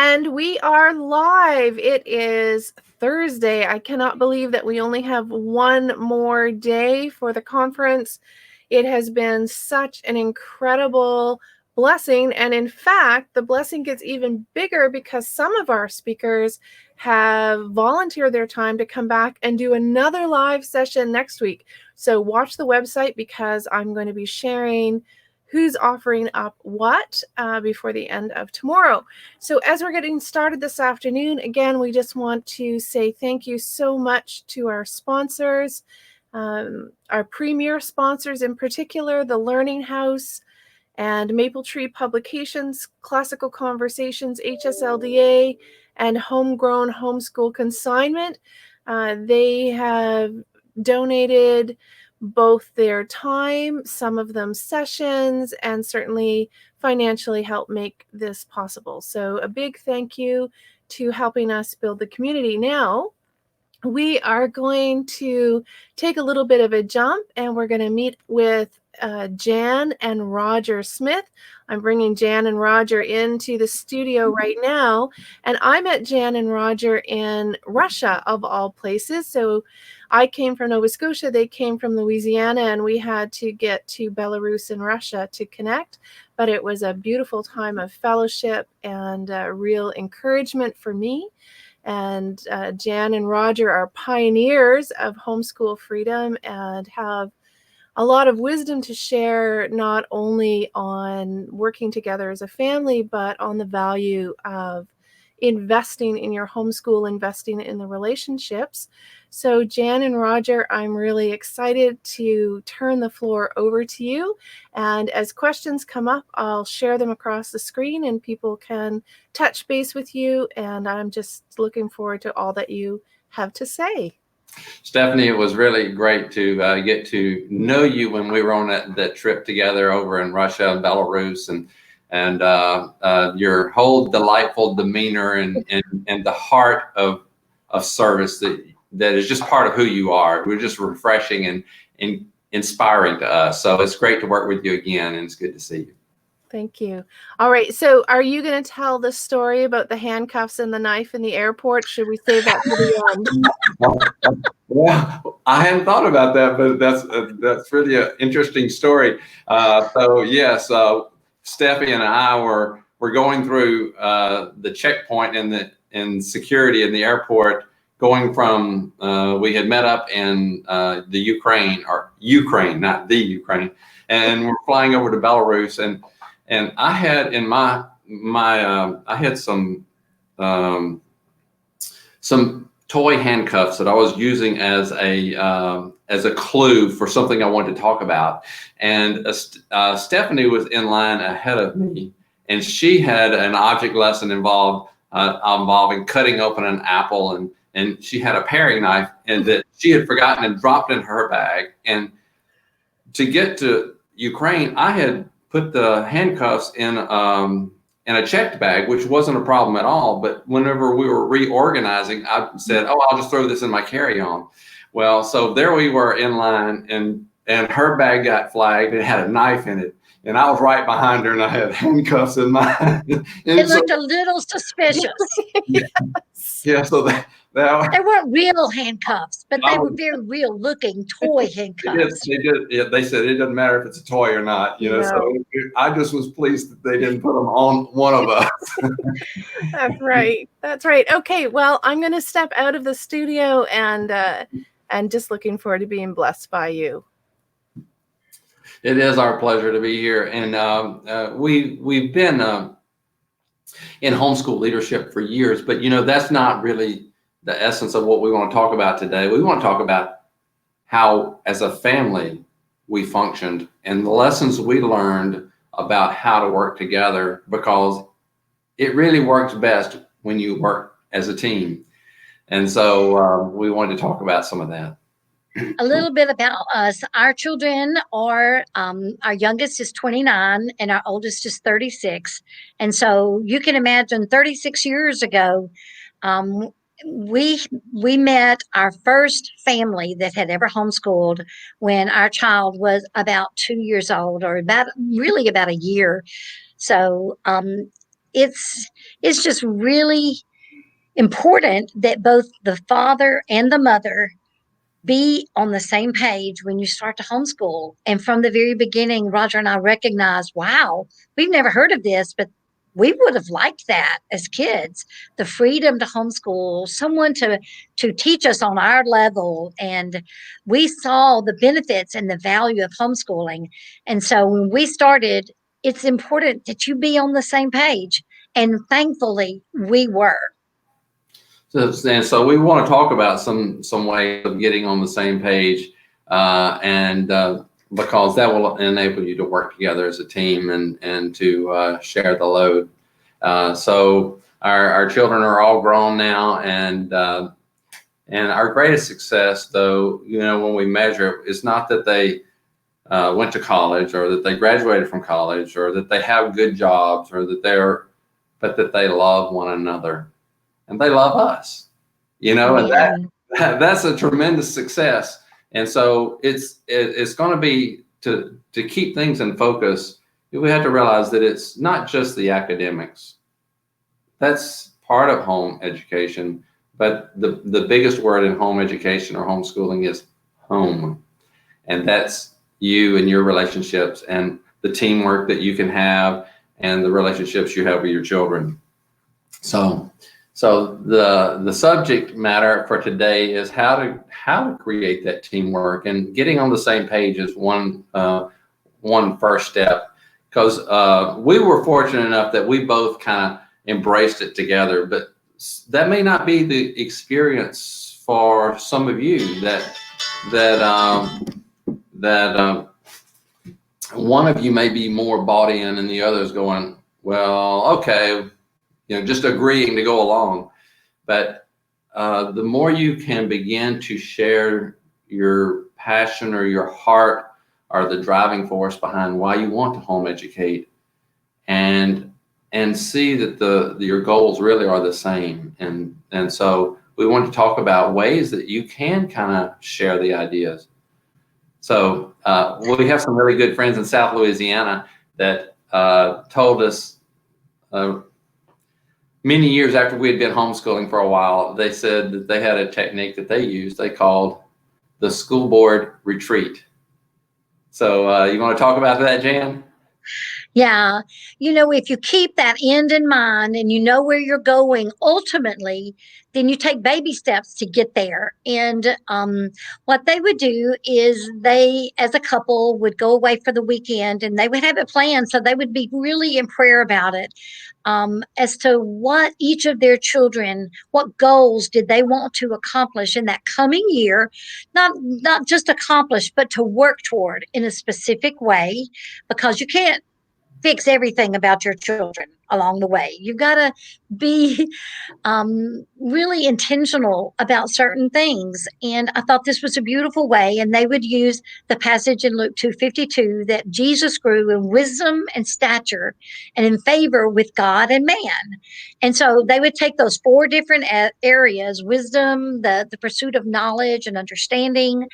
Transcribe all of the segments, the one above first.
And we are live. It is Thursday. I cannot believe that we only have one more day for the conference. It has been such an incredible blessing. And in fact, the blessing gets even bigger because some of our speakers have volunteered their time to come back and do another live session next week. So watch the website because I'm going to be sharing who's offering up what before the end of tomorrow. So as we're getting started this afternoon, again, we just want to say thank you so much to our sponsors, our premier sponsors in particular, the Learning House and Maple Tree Publications, Classical Conversations, HSLDA, and Homegrown Homeschool Consignment. They have donated both their time, some of them sessions, and certainly financially help make this possible. So a big thank you to helping us build the community. Now, we are going to take a little bit of a jump and we're going to meet with Jan and Roger Smith. I'm bringing Jan and Roger into the studio right now. And I met Jan and Roger in Russia, of all places. So I came from Nova Scotia, they came from Louisiana, and we had to get to Belarus and Russia to connect. But it was a beautiful time of fellowship and real encouragement for me. And Jan and Roger are pioneers of homeschool freedom and have a lot of wisdom to share, not only on working together as a family, but on the value of investing in your homeschool, investing in the relationships. So Jan and Roger, I'm really excited to turn the floor over to you. And as questions come up, I'll share them across the screen and people can touch base with you. And I'm just looking forward to all that you have to say. Stephanie, it was really great to get to know you when we were on that trip together over in Russia and Belarus, and your whole delightful demeanor and the heart of service that is just part of who you are. We're just refreshing and inspiring to us. So it's great to work with you again, and it's good to see you. Thank you. All right. So are you going to tell the story about the handcuffs and the knife in the airport? Should we save that for the end? Well, I hadn't thought about that, but that's really an interesting story. So yes, Steffi and I were going through the checkpoint in security in the airport, going from we had met up in the Ukraine, not the Ukraine, and we're flying over to Belarus, and I had in my I had some toy handcuffs that I was using as a clue for something I wanted to talk about. And Stephanie was in line ahead of me, and she had an object lesson involving cutting open an apple, and she had a paring knife and that she had forgotten and dropped in her bag. And to get to Ukraine, I had put the handcuffs in a checked bag, which wasn't a problem at all. But whenever we were reorganizing, I said, oh, I'll just throw this in my carry-on. Well, so there we were in line, and her bag got flagged. It had a knife in it. And I was right behind her, and I had handcuffs in mine. It looked a little suspicious. Yeah, so they weren't real handcuffs, but they were very real looking toy handcuffs. They did. Yeah, they said it doesn't matter if it's a toy or not, you know. No. So I just was pleased that they didn't put them on one of us. That's right. That's right. Okay. Well, I'm going to step out of the studio and just looking forward to being blessed by you. It is our pleasure to be here, and we've been in homeschool leadership for years, but you know that's not really the essence of what we want to talk about today. We want to talk about how, as a family, we functioned and the lessons we learned about how to work together, because it really works best when you work as a team. And so we wanted to talk about some of that. A little bit about us. Our children are, our youngest is 29 and our oldest is 36. And so you can imagine 36 years ago, we met our first family that had ever homeschooled when our child was about 2 years old, or about a year. So it's just really important that both the father and the mother be on the same page when you start to homeschool. And from the very beginning, Roger and I recognized, wow, we've never heard of this, but we would have liked that as kids, the freedom to homeschool, someone to teach us on our level. And we saw the benefits and the value of homeschooling. And so when we started, it's important that you be on the same page. And thankfully, we were. And so we want to talk about some ways of getting on the same page, because that will enable you to work together as a team and to share the load. So our children are all grown now, and our greatest success, though, when we measure it, is not that they went to college or that they graduated from college or that they have good jobs or but that they love one another. And they love us, and that's a tremendous success. And so it's going to be to keep things in focus. We have to realize that it's not just the academics. That's part of home education, but the biggest word in home education or homeschooling is home, and that's you and your relationships and the teamwork that you can have and the relationships you have with your children. So the subject matter for today is how to create that teamwork, and getting on the same page is one first step, because we were fortunate enough that we both kind of embraced it together, but that may not be the experience for some of you, that one of you may be more bought in and the other's going, well, okay, just agreeing to go along. But the more you can begin to share your passion or your heart or the driving force behind why you want to home educate, and see that your goals really are the same. And so we want to talk about ways that you can kind of share the ideas. So we have some really good friends in South Louisiana that told us many years after we had been homeschooling for a while, they said that they had a technique that they used. They called the school board retreat. So you want to talk about that, Jan? Yeah. If you keep that end in mind and you know where you're going ultimately, then you take baby steps to get there. And what they would do is they, as a couple, would go away for the weekend and they would have it planned. So they would be really in prayer about it, as to what each of their children, what goals did they want to accomplish in that coming year, not just accomplish, but to work toward in a specific way, because you can't fix everything about your children along the way. You've got to be really intentional about certain things. And I thought this was a beautiful way. And they would use the passage in Luke 2:52 that Jesus grew in wisdom and stature and in favor with God and man. And so they would take those four different areas: wisdom, the pursuit of knowledge and understanding,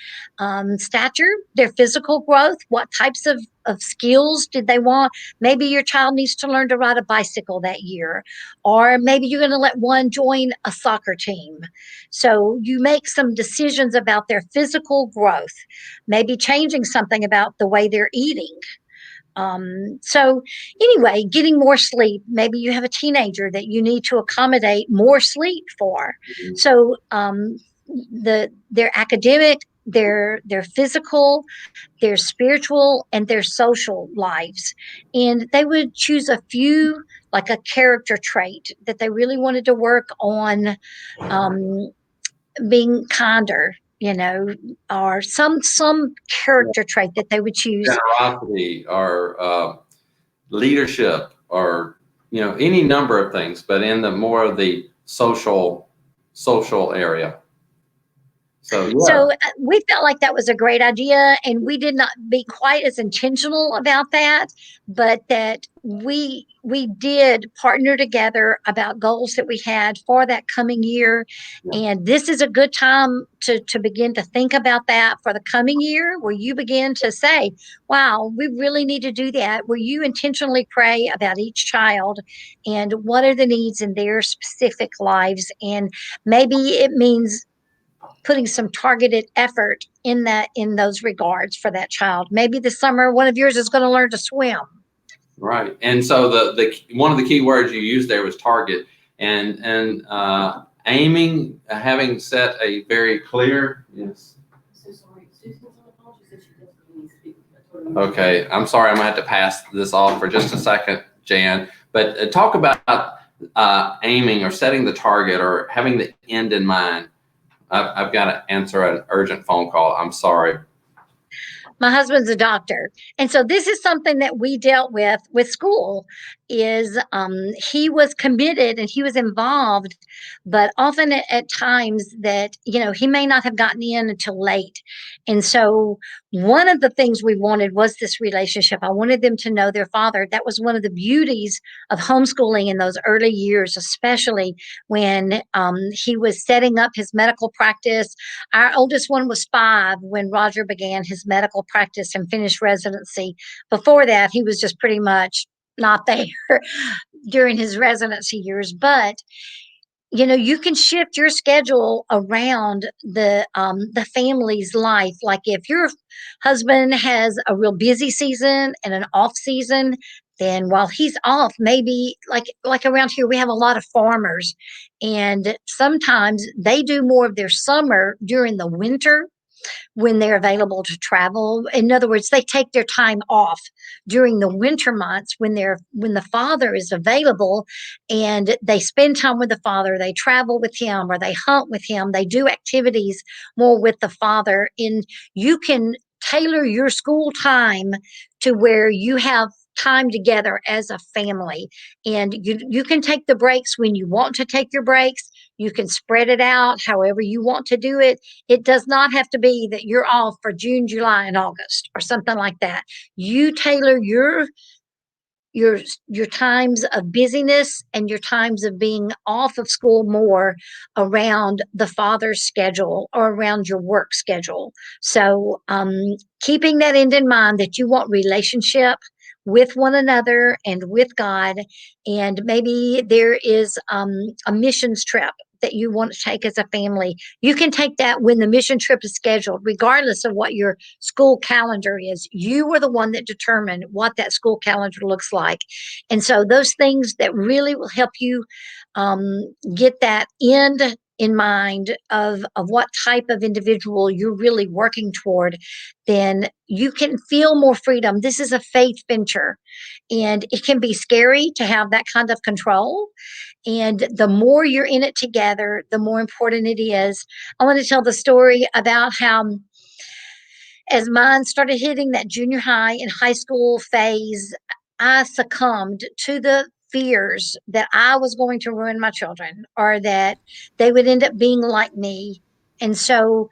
stature, their physical growth, what types of skills did they want? Maybe your child needs to learn to ride a bicycle that year, or maybe you're going to let one join a soccer team. So you make some decisions about their physical growth, maybe changing something about the way they're eating. So anyway, getting more sleep. Maybe you have a teenager that you need to accommodate more sleep for. So their academic, their physical, their spiritual, and their social lives. And they would choose a few, like a character trait that they really wanted to work on, being kinder, or some character trait that they would choose. Generosity or leadership or, any number of things, but in the more of the social area. So So we felt like that was a great idea, and we did not be quite as intentional about that, but that we did partner together about goals that we had for that coming year. yeah, And this is a good time to begin to think about that for the coming year, where you begin to say, wow, we really need to do that, where you intentionally pray about each child and what are the needs in their specific lives. And maybe it means putting some targeted effort in those regards for that child. Maybe this summer one of yours is going to learn to swim. right. And so the one of the key words you used there was target, and aiming, having set a very clear. Yes. So sorry, Susan's on the phone. She said she doesn't need to speak. Okay, I'm sorry. I'm gonna have to pass this off for just a second, Jan. But talk about aiming or setting the target or having the end in mind. I've got to answer an urgent phone call. I'm sorry. My husband's a doctor, and so this is something that we dealt with school. Is he was committed and he was involved, but often at times that he may not have gotten in until late. And so one of the things we wanted was this relationship. I wanted them to know their father. That was one of the beauties of homeschooling in those early years, especially when he was setting up his medical practice. Our oldest one was 5 when Roger began his medical practice and finished residency. Before that, he was just pretty much not there during his residency years. But you can shift your schedule around the family's life. Like if your husband has a real busy season and an off season, then while he's off, maybe like around here we have a lot of farmers, and sometimes they do more of their summer during the winter when they're available to travel. In other words, they take their time off during the winter months when the father is available, and they spend time with the father. They travel with him or they hunt with him. They do activities more with the father. And you can tailor your school time to where you have time together as a family, and you can take the breaks when you want to take your breaks. You can spread it out however you want to do it. It does not have to be that you're off for June, July, and August or something like that. You tailor your times of busyness and your times of being off of school more around the father's schedule or around your work schedule. So keeping that end in mind, that you want relationship with one another and with God. And maybe there is a missions trip that you want to take as a family. You can take that when the mission trip is scheduled, regardless of what your school calendar is. You are the one that determined what that school calendar looks like. And so those things that really will help you get that end in mind of what type of individual you're really working toward, then you can feel more freedom. This is a faith venture, and it can be scary to have that kind of control. And the more you're in it together, the more important it is. I want to tell the story about how, as mine started hitting that junior high and high school phase, I succumbed to the fears that I was going to ruin my children or that they would end up being like me. And so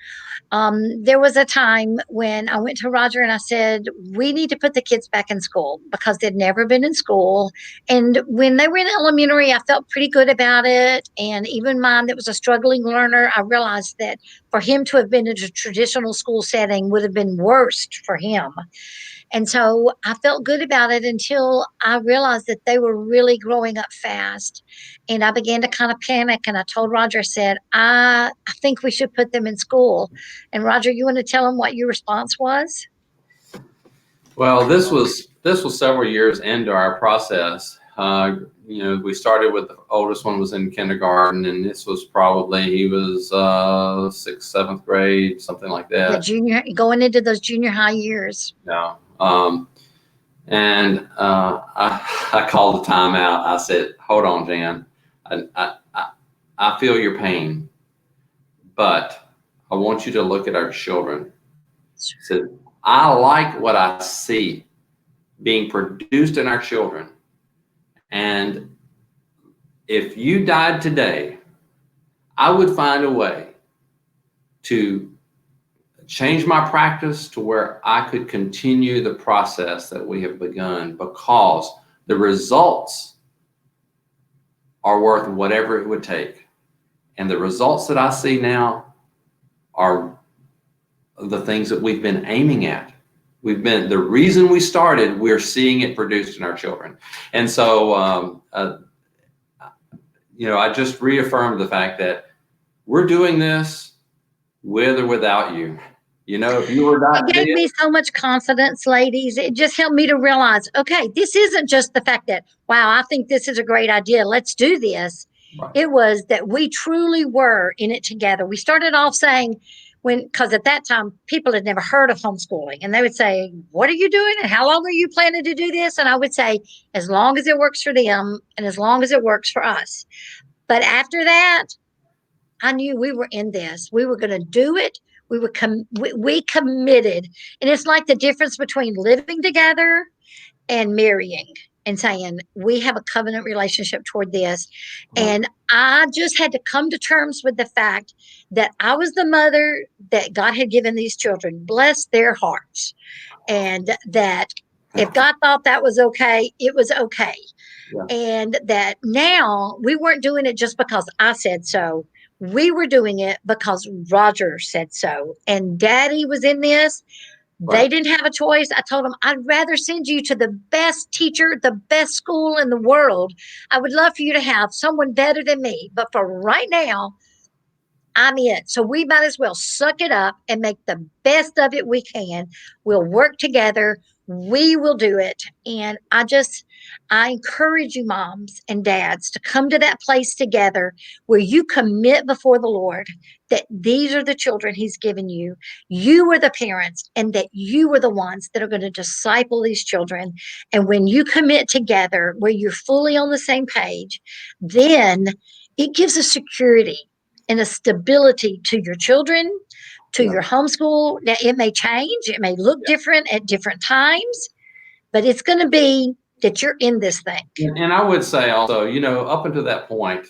there was a time when I went to Roger and I said, we need to put the kids back in school because they'd never been in school. And when they were in elementary, I felt pretty good about it. And even mine that was a struggling learner, I realized that for him to have been in a traditional school setting would have been worse for him. And so I felt good about it until I realized that they were really growing up fast. And I began to kind of panic. And I told Roger, I said, I think we should put them in school. And Roger, you want to tell him what your response was? Well, this was several years into our process. We started with the oldest one was in kindergarten, and this was probably he was 6th, 7th grade, something like The that. junior, going into those junior high years. Yeah. I called the timeout. I said, "Hold on, Jan. I feel your pain, but I want you to look at our children." I said, "I like what I see being produced in our children, and if you died today, I would find a way to change my practice to where I could continue the process that we have begun, because the results are worth whatever it would take. And the results that I see now are the things that we've been aiming at. The reason we started, we're seeing it produced in our children. And so, I just reaffirmed the fact that we're doing this with or without you. If you were not It gave there, me so much confidence, ladies. It just helped me to realize, okay, this isn't just the fact that, wow, I think this is a great idea. Let's do this. right, It was that we truly were in it together. We started off saying, because at that time, people had never heard of homeschooling. And they would say, what are you doing? And how long are you planning to do this? And I would say, as long as it works for them and as long as it works for us. But after that, I knew we were in this. We were going to do it. We committed. And it's like the difference between living together and marrying and saying, we have a covenant relationship toward this. right, And I just had to come to terms with the fact that I was the mother that God had given these children, bless their hearts. And that if God thought that was okay, it was okay. yeah, And that now we weren't doing it just because I said so. We were doing it because Roger said so. And Daddy was in this. They right. didn't have a choice. I told them, I'd rather send you to the best teacher, the best school in the world. I would love for you to have someone better than me. But for right now, I'm it. So we might as well suck it up and make the best of it we can. We'll work together. We will do it. And I encourage you, moms and dads, to come to that place together where you commit before the Lord that these are the children He's given you. You are the parents, and that you are the ones that are going to disciple these children. And when you commit together where you're fully on the same page, then it gives a security and a stability to your children, to Yeah. your homeschool. Now, it may change, it may look different at different times, but it's going to be that you're in this thing. And I would say also, up until that point,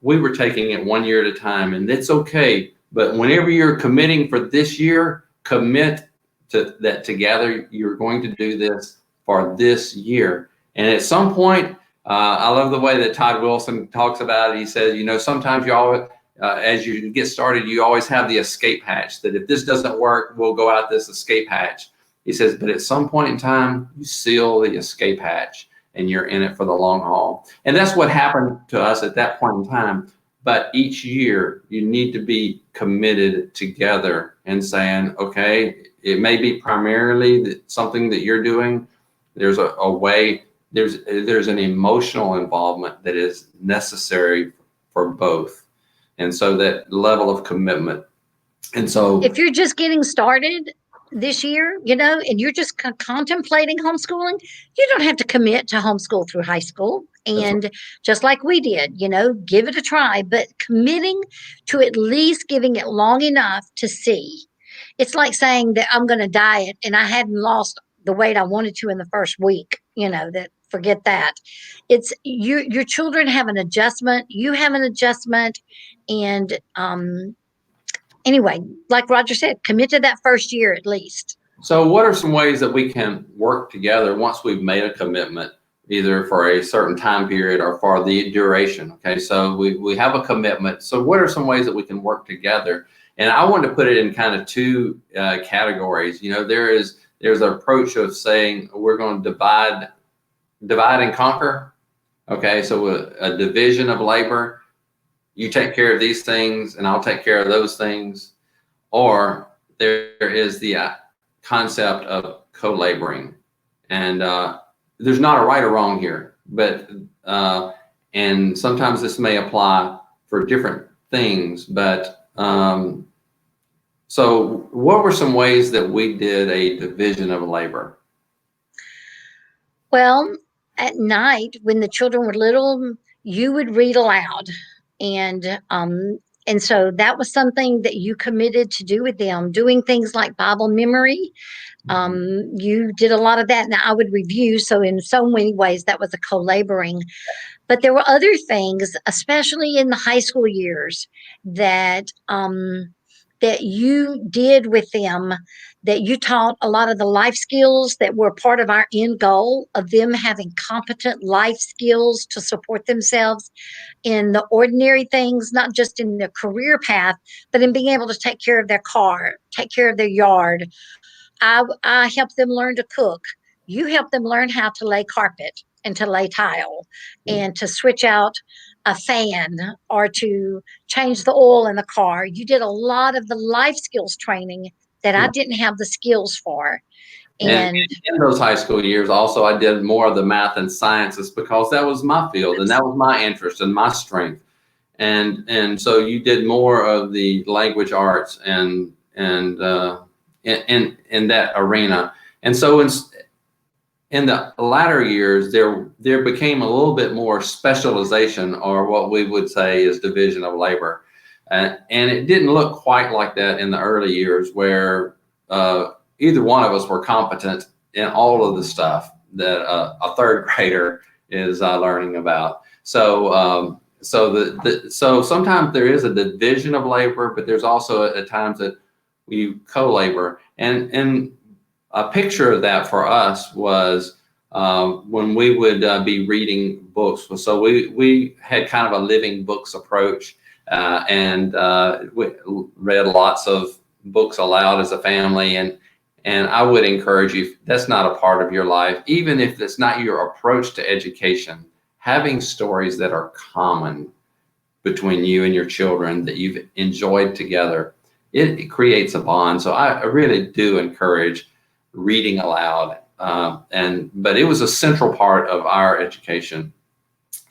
we were taking it 1 year at a time, and it's okay. But whenever you're committing for this year, commit to that together. You're going to do this for this year. And at some point, I love the way that Todd Wilson talks about it. He says, sometimes you always, as you get started, you always have the escape hatch, that if this doesn't work, we'll go out this escape hatch. He says, but at some point in time, you seal the escape hatch and you're in it for the long haul. And that's what happened to us at that point in time. But each year, you need to be committed together and saying, okay, it may be primarily something that you're doing. There's a way, there's an emotional involvement that is necessary for both. And so that level of commitment. And so if you're just getting started this year, and you're just contemplating homeschooling, you don't have to commit to homeschool through high school. And just like we did, give it a try, but committing to at least giving it long enough to see. It's like saying that I'm going to diet and I hadn't lost the weight I wanted to in the first week, that forget that. It's your children have an adjustment, you have an adjustment. And anyway, like Roger said, commit to that first year at least. So what are some ways that we can work together once we've made a commitment, either for a certain time period or for the duration? Okay, so we have a commitment. So what are some ways that we can work together? And I want to put it in kind of two categories. There's an approach of saying we're going to divide and conquer. Okay, so a division of labor. You take care of these things and I'll take care of those things. Or there is the concept of co-laboring. And there's not a right or wrong here, but and sometimes this may apply for different things, but so what were some ways that we did a division of labor? Well, at night when the children were little, you would read aloud. And And so that was something that you committed to do with them, doing things like Bible memory. You did a lot of that. Now I would review. So in so many ways, that was a co-laboring. But there were other things, especially in the high school years, that that you did with them, that you taught a lot of the life skills that were part of our end goal of them having competent life skills to support themselves in the ordinary things, not just in their career path, but in being able to take care of their car, take care of their yard. I help them learn to cook. You help them learn how to lay carpet and to lay tile and to switch out a fan or to change the oil in the car. You did a lot of the life skills training that I Yeah. didn't have the skills for. And And in those high school years, also, I did more of the math and sciences because that was my field and that was my interest and my strength. And so you did more of the language arts and in that arena. And so in the latter years, there became a little bit more specialization, or what we would say is division of labor. And it didn't look quite like that in the early years, where either one of us were competent in all of the stuff that a third grader is learning about. So so sometimes there is a division of labor, but there's also at times that we co-labor. And a picture of that for us was when we would be reading books. So we had kind of a living books approach, and we read lots of books aloud as a family. And I would encourage you, if that's not a part of your life, even if it's not your approach to education, having stories that are common between you and your children that you've enjoyed together, it creates a bond. So I really do encourage reading aloud. But it was a central part of our education.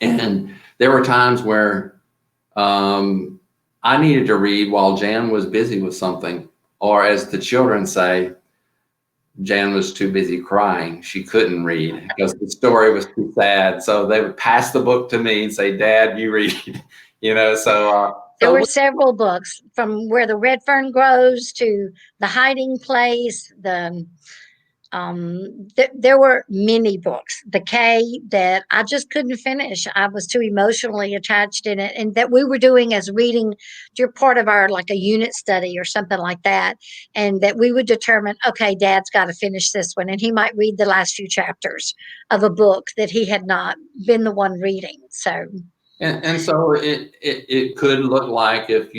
And there were times where I needed to read while Jan was busy with something, or as the children say, Jan was too busy crying. She couldn't read because the story was too sad. So they would pass the book to me and say, "Dad, you read." there were several books, from Where the Red Fern Grows to The Hiding Place. There were many books. The K that I just couldn't finish. I was too emotionally attached in it, and that we were doing as reading. You're part of our, like, a unit study or something like that, and that we would determine, okay, Dad's got to finish this one, and he might read the last few chapters of a book that he had not been the one reading. So. And so it could look like, if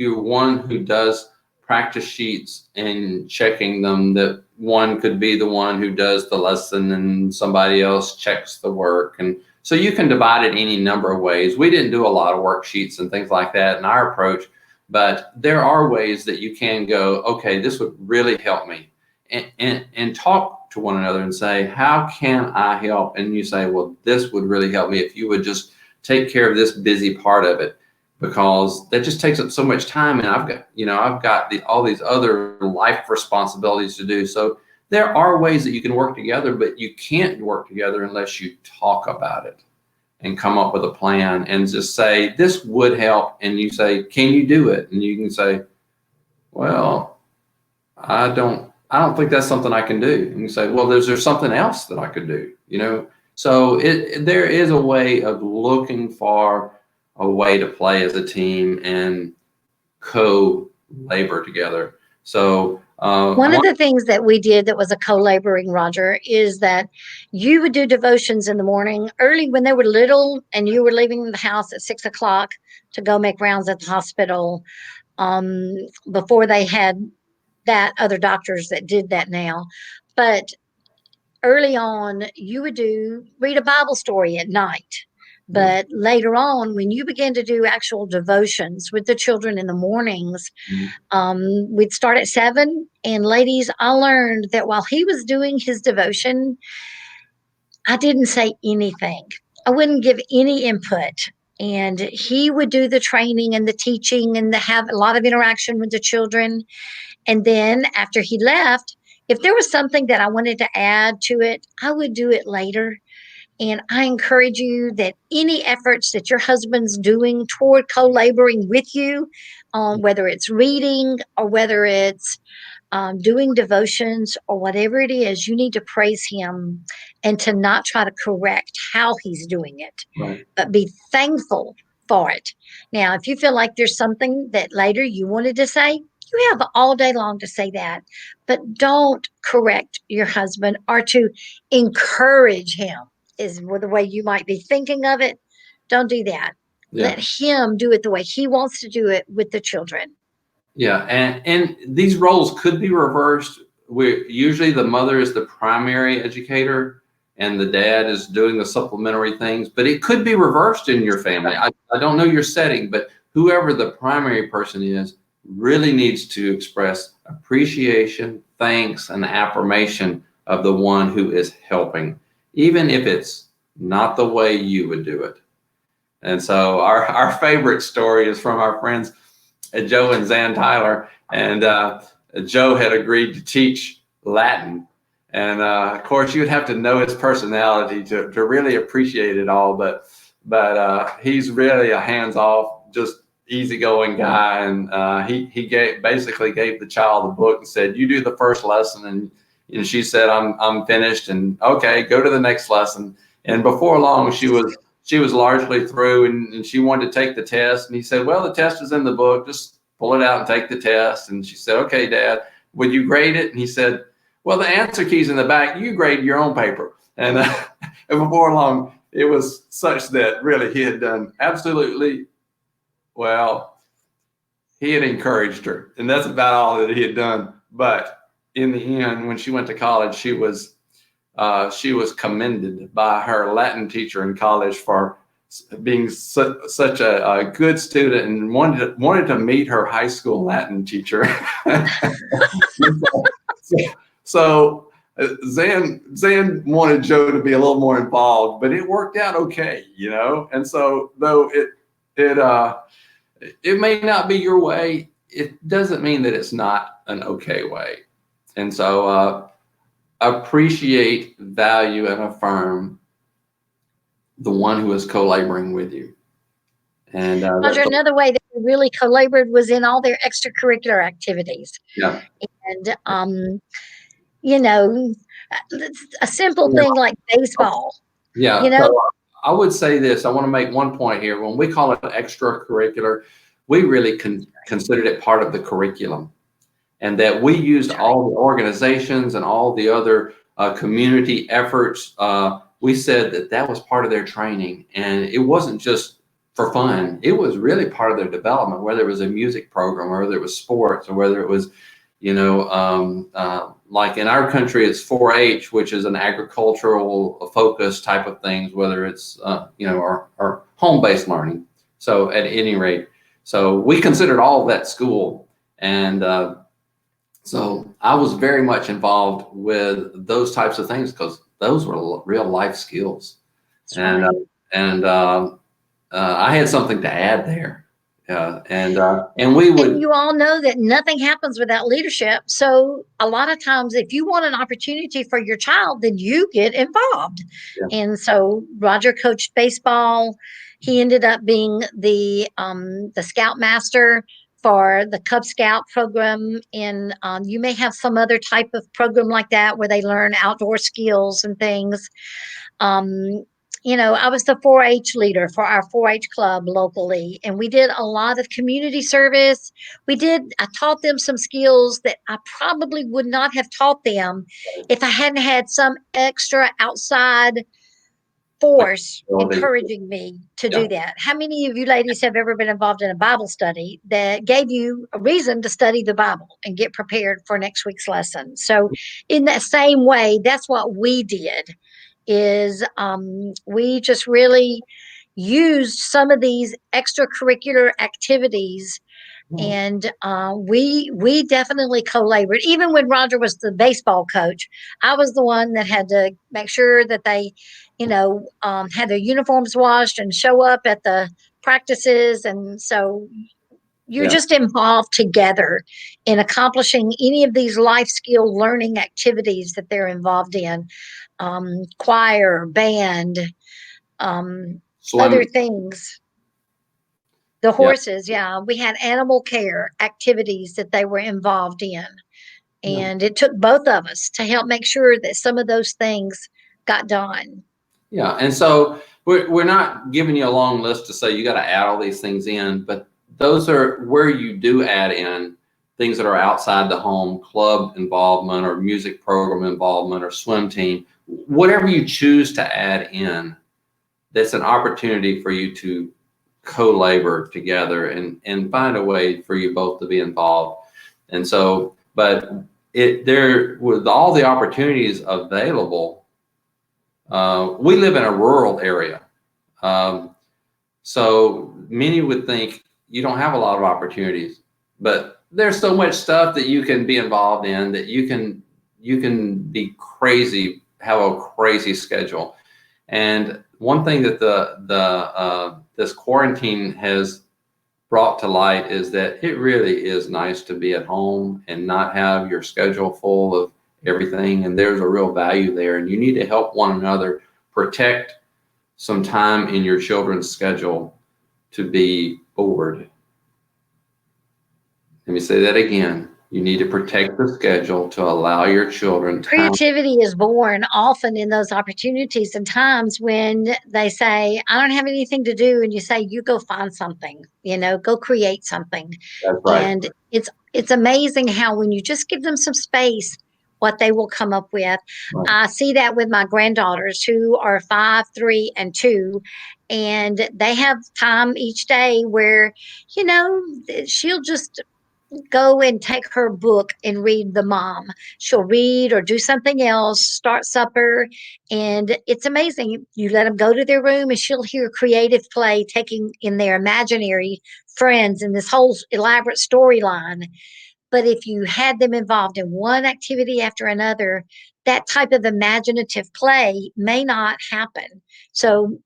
you're one who does practice sheets and checking them, that one could be the one who does the lesson and somebody else checks the work. And so you can divide it any number of ways. We didn't do a lot of worksheets and things like that in our approach, but there are ways that you can go, okay, this would really help me, and talk to one another and say, how can I help? And you say, well, this would really help me if you would just take care of this busy part of it, because that just takes up so much time, and I've got all these other life responsibilities to do. So there are ways that you can work together, but you can't work together unless you talk about it and come up with a plan and just say, this would help. And you say, can you do it? And you can say, well, I don't think that's something I can do. And you say, well, is there something else that I could do? So there is a way of looking for a way to play as a team and co-labor together. So one of the things that we did that was a co-laboring, Roger, is that you would do devotions in the morning early when they were little, and you were leaving the house at 6 o'clock to go make rounds at the hospital, before they had that other doctors that did that now. But early on, you would read a Bible story at night. But later on, when you began to do actual devotions with the children in the mornings, we'd start at 7. And ladies, I learned that while he was doing his devotion, I didn't say anything. I wouldn't give any input. And he would do the training and the teaching and have a lot of interaction with the children. And then after he left, if there was something that I wanted to add to it, I would do it later. And I encourage you that any efforts that your husband's doing toward co-laboring with you, whether it's reading or whether it's doing devotions or whatever it is, you need to praise him and to not try to correct how he's doing it, Right. but be thankful for it. Now, if you feel like there's something that later you wanted to say, you have all day long to say that, but don't correct your husband or to encourage him, is the way you might be thinking of it. Don't do that. Yeah. Let him do it the way he wants to do it with the children. Yeah, and these roles could be reversed. Where usually the mother is the primary educator and the dad is doing the supplementary things, but it could be reversed in your family. I don't know your setting, but whoever the primary person is really needs to express appreciation, thanks, and affirmation of the one who is helping, even if it's not the way you would do it. And so our favorite story is from our friends Joe and Zan Tyler, and Joe had agreed to teach Latin. And of course, you'd have to know his personality to really appreciate it all. But he's really a hands-off, just easygoing guy. And he basically gave the child the book and said, "You do the first lesson," and she said, "I'm finished." And okay, go to the next lesson. And before long, she was largely through, and she wanted to take the test. And he said, "Well, the test is in the book. Just pull it out and take the test." And she said, "Okay, Dad, would you grade it?" And he said, "Well, the answer key's in the back. You grade your own paper." And, and before long, it was such that really he had done absolutely well. He had encouraged her, and that's about all that he had done. But in the end, when she went to college, she was commended by her Latin teacher in college for being such a good student, and wanted to meet her high school Latin teacher. so Zan wanted Joe to be a little more involved, but it worked out okay, And so though it may not be your way, it doesn't mean that it's not an okay way. And so appreciate, value, and affirm the one who is co-laboring with you. And Roger, another way that we really co-labored was in all their extracurricular activities. Yeah. And a simple thing like baseball. Yeah. So I would say this. I want to make one point here. When we call it extracurricular, we really considered it part of the curriculum, and that we used all the organizations and all the other community efforts. We said that was part of their training, and it wasn't just for fun. It was really part of their development, whether it was a music program or whether it was sports or whether it was, like in our country, it's 4-H, which is an agricultural focus type of things, whether it's, or home-based learning. So at any rate, so we considered all of that school. And so I was very much involved with those types of things because those were real life skills. And I had something to add there. And we would. And you all know that nothing happens without leadership. So a lot of times, if you want an opportunity for your child, then you get involved. Yeah. And so Roger coached baseball. He ended up being the scoutmaster for the Cub Scout program. And you may have some other type of program like that where they learn outdoor skills and things. I was the 4-H leader for our 4-H club locally, and we did a lot of community service. I taught them some skills that I probably would not have taught them if I hadn't had some extra outside force encouraging me to do that. How many of you ladies have ever been involved in a Bible study that gave you a reason to study the Bible and get prepared for next week's lesson? So in that same way, that's what we did. Is we just really used some of these extracurricular activities, and we definitely co-labored. Even when Roger was the baseball coach, I was the one that had to make sure that they, had their uniforms washed and show up at the practices. And so you're just involved together in accomplishing any of these life skill learning activities that they're involved in. choir, band, other Swim. things. The Yeah. horses, yeah. We had animal care activities that they were involved in. Yeah. And it took both of us to help make sure that some of those things got done. Yeah. And so we're not giving you a long list to say you got to add all these things in, but those are where you do add in things that are outside the home, club involvement or music program involvement or swim team, whatever you choose to add in, that's an opportunity for you to co-labor together and find a way for you both to be involved. And so, but there with all the opportunities available, we live in a rural area. So many would think you don't have a lot of opportunities, but there's so much stuff that you can be involved in that you can be crazy, have a crazy schedule. And one thing that this quarantine has brought to light is that it really is nice to be at home and not have your schedule full of everything. And there's a real value there. And you need to help one another protect some time in your children's schedule to be bored. Let me say that again. You need to protect the schedule to allow your children time. Creativity is born often in those opportunities and times when they say, I don't have anything to do. And you say, you go find something, go create something. That's right. And it's amazing how when you just give them some space, what they will come up with. Right. I see that with my granddaughters who are 5, 3, and 2. And they have time each day where, she'll just go and take her book and read the mom. She'll read or do something else, start supper. And it's amazing. You let them go to their room and she'll hear creative play taking in their imaginary friends and this whole elaborate storyline. But if you had them involved in one activity after another, that type of imaginative play may not happen. So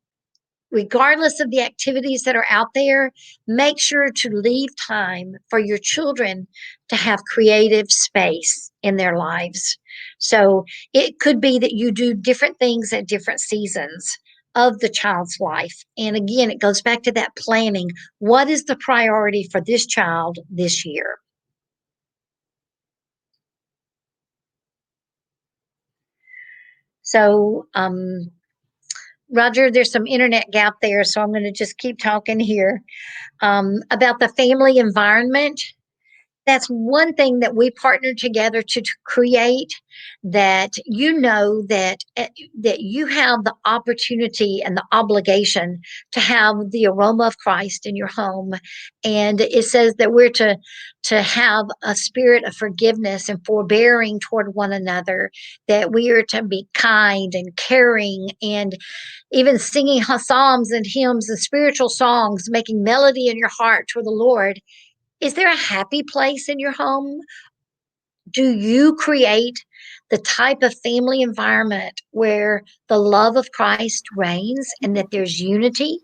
regardless of the activities that are out there, make sure to leave time for your children to have creative space in their lives. So it could be that you do different things at different seasons of the child's life. And again, it goes back to that planning. What is the priority for this child this year? So, Roger, there's some internet gap there, so I'm going to just keep talking here about the family environment. That's one thing that we partnered together to create, that that you have the opportunity and the obligation to have the aroma of Christ in your home. And it says that we're to have a spirit of forgiveness and forbearing toward one another, that we are to be kind and caring, and even singing psalms and hymns and spiritual songs, making melody in your heart toward the Lord. Is there a happy place in your home? Do you create the type of family environment where the love of Christ reigns and that there's unity?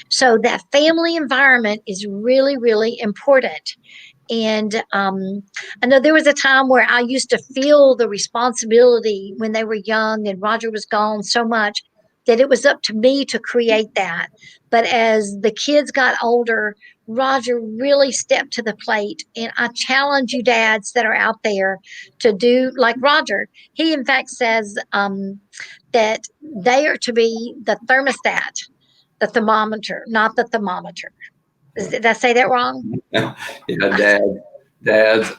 So that family environment is really, really important. And I know there was a time where I used to feel the responsibility when they were young and Roger was gone so much that it was up to me to create that. But as the kids got older, Roger really stepped to the plate. And I challenge you, dads that are out there, to do like Roger. He, in fact, says that they are to be the thermostat, the thermometer, not the thermometer. Did I say that wrong? Yeah, dads.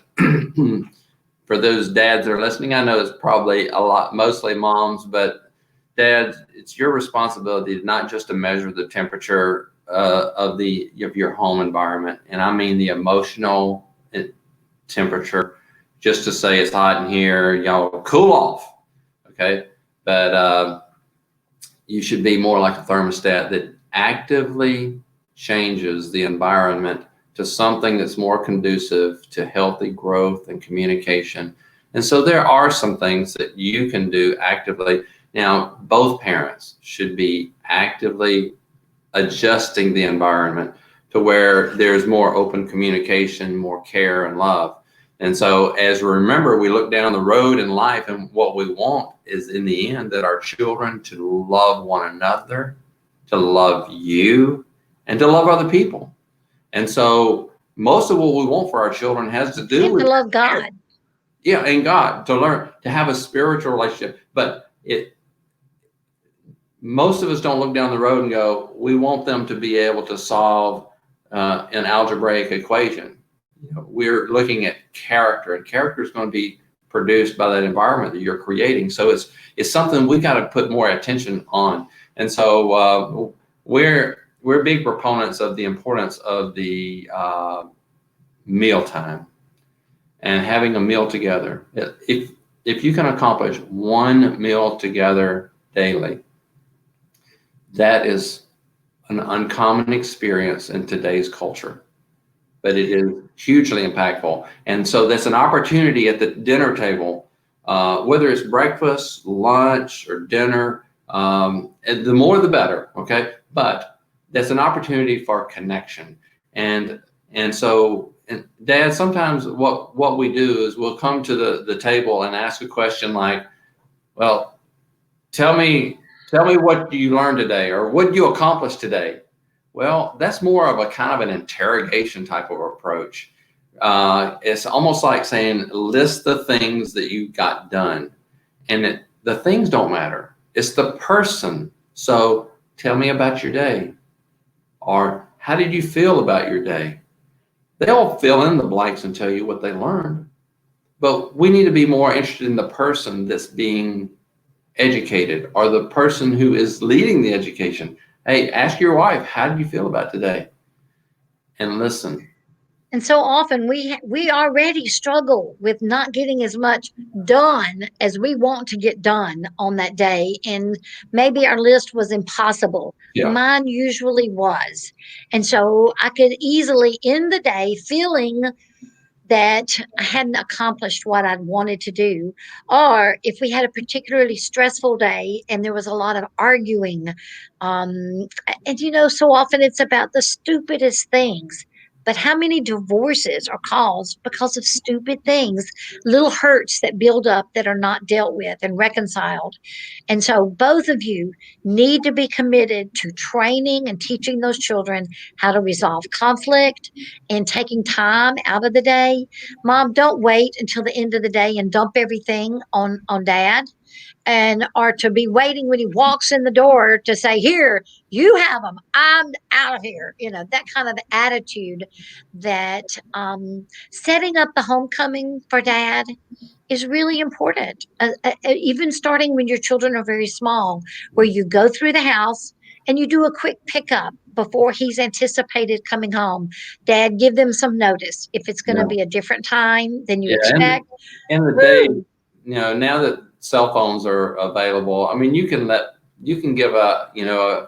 For those dads that are listening, I know it's probably mostly moms, but dads, it's your responsibility not just to measure the temperature of your home environment, and I mean the emotional temperature, just to say it's hot in here, y'all cool off, okay? But you should be more like a thermostat that actively changes the environment to something that's more conducive to healthy growth and communication. And so there are some things that you can do actively. Now, both parents should be actively adjusting the environment to where there's more open communication, more care and love. And so as we remember, we look down the road in life, and what we want is in the end that our children to love one another, to love you, and to love other people. And so most of what we want for our children has to do And with to love God. yeah, and God, to learn to have a spiritual relationship. But most of us don't look down the road and go, we want them to be able to solve an algebraic equation. We're looking at character, and character is going to be produced by that environment that you're creating. So it's something we got to put more attention on. And so we're big proponents of the importance of the mealtime and having a meal together. If you can accomplish one meal together daily, that is an uncommon experience in today's culture, but it is hugely impactful. And so that's an opportunity at the dinner table, whether it's breakfast, lunch, or dinner, and the more the better, okay? But that's an opportunity for connection. And so, Dad, sometimes what we do is we'll come to the table and ask a question like, well, tell me what you learned today, or what you accomplished today. Well, that's more of a kind of an interrogation type of approach. It's almost like saying, list the things that you got done. And the things don't matter. It's the person. So tell me about your day. Or how did you feel about your day? They'll fill in the blanks and tell you what they learned. But we need to be more interested in the person that's being educated, or the person who is leading the education. Hey, ask your wife, how do you feel about today? And listen. And so often we already struggle with not getting as much done as we want to get done on that day. And maybe our list was impossible. Yeah. Mine usually was. And so I could easily end the day feeling that I hadn't accomplished what I'd wanted to do. Or if we had a particularly stressful day and there was a lot of arguing, and so often it's about the stupidest things. But how many divorces are caused because of stupid things, little hurts that build up that are not dealt with and reconciled? And so both of you need to be committed to training and teaching those children how to resolve conflict and taking time out of the day. Mom, don't wait until the end of the day and dump everything on dad, and or to be waiting when he walks in the door to say, here, you have them, I'm out of here. That kind of attitude. That setting up the homecoming for dad is really important. Even starting when your children are very small, where you go through the house and you do a quick pickup before he's anticipated coming home. Dad, give them some notice if it's going to be a different time than you expect. And the day, now that cell phones are available, I mean, you can give a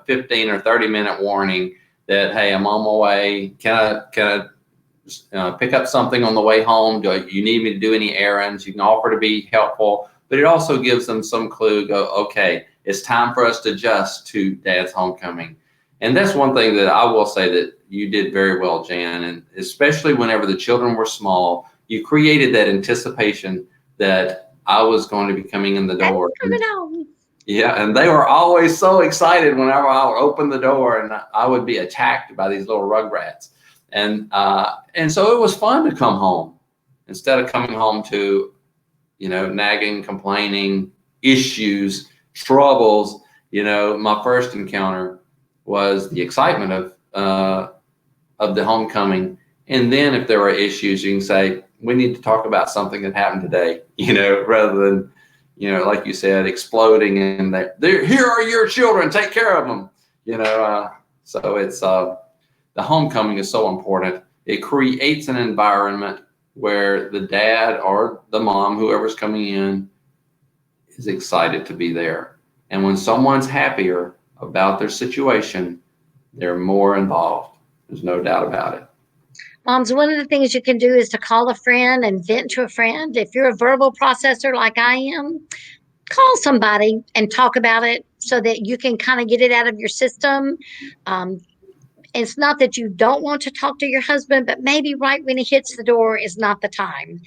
15 or 30-minute warning that, hey, I'm on my way. Can I pick up something on the way home? Do you need me to do any errands? You can offer to be helpful, but it also gives them some clue. Go, okay, it's time for us to adjust to Dad's homecoming. And that's one thing that I will say that you did very well, Jan, and especially whenever the children were small, you created that anticipation that I was going to be coming in the door. Yeah, and they were always so excited whenever I would open the door and I would be attacked by these little rugrats. And so it was fun to come home instead of coming home to, nagging, complaining, issues, troubles. My first encounter was the excitement of the homecoming. And then if there were issues, you can say, we need to talk about something that happened today, rather than, like you said, exploding and here are your children, take care of them, so it's, the homecoming is so important. It creates an environment where the dad or the mom, whoever's coming in, is excited to be there. And when someone's happier about their situation, they're more involved. There's no doubt about it. Moms, one of the things you can do is to call a friend and vent to a friend. If you're a verbal processor like I am, call somebody and talk about it so that you can kind of get it out of your system. it's not that you don't want to talk to your husband, but maybe right when he hits the door is not the time.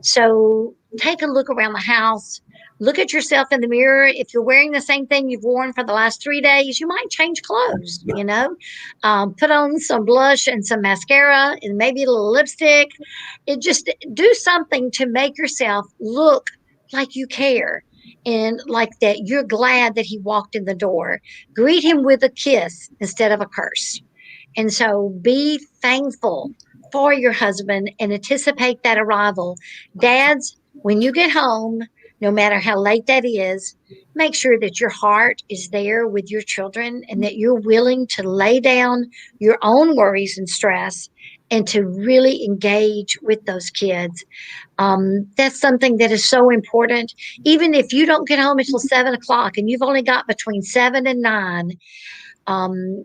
So take a look around the house. Look at yourself in the mirror. If you're wearing the same thing you've worn for the last 3 days, you might change clothes, put on some blush and some mascara and maybe a little lipstick. It just do something to make yourself look like you care and like that you're glad that he walked in the door. Greet him with a kiss instead of a curse. And so be thankful for your husband and anticipate that arrival. Dads, when you get home, no matter how late that is, make sure that your heart is there with your children and that you're willing to lay down your own worries and stress and to really engage with those kids. That's something that is so important. Even if you don't get home until 7 o'clock and you've only got between 7 and 9, um,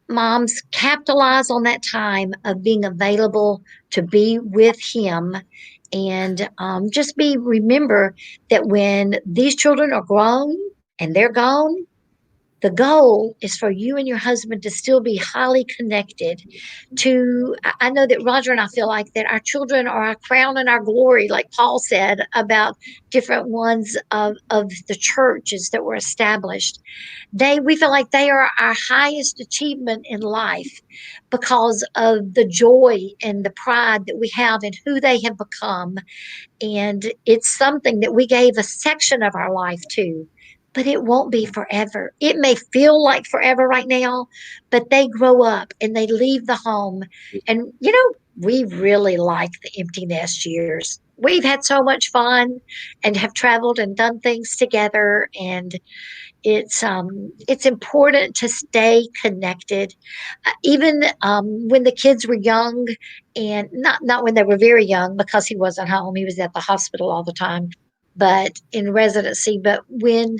moms, capitalize on that time of being available to be with him. And just remember that when these children are grown and they're gone, the goal is for you and your husband to still be highly connected to. I know that Roger and I feel like that our children are our crown and our glory, like Paul said about different ones of the churches that were established. We feel like they are our highest achievement in life because of the joy and the pride that we have in who they have become. And it's something that we gave a section of our life to, but it won't be forever. It may feel like forever right now, but they grow up and they leave the home. And, we really like the empty nest years. We've had so much fun and have traveled and done things together. And it's important to stay connected, even when the kids were young, and not when they were very young because he wasn't home. He was at the hospital all the time, but in residency. But when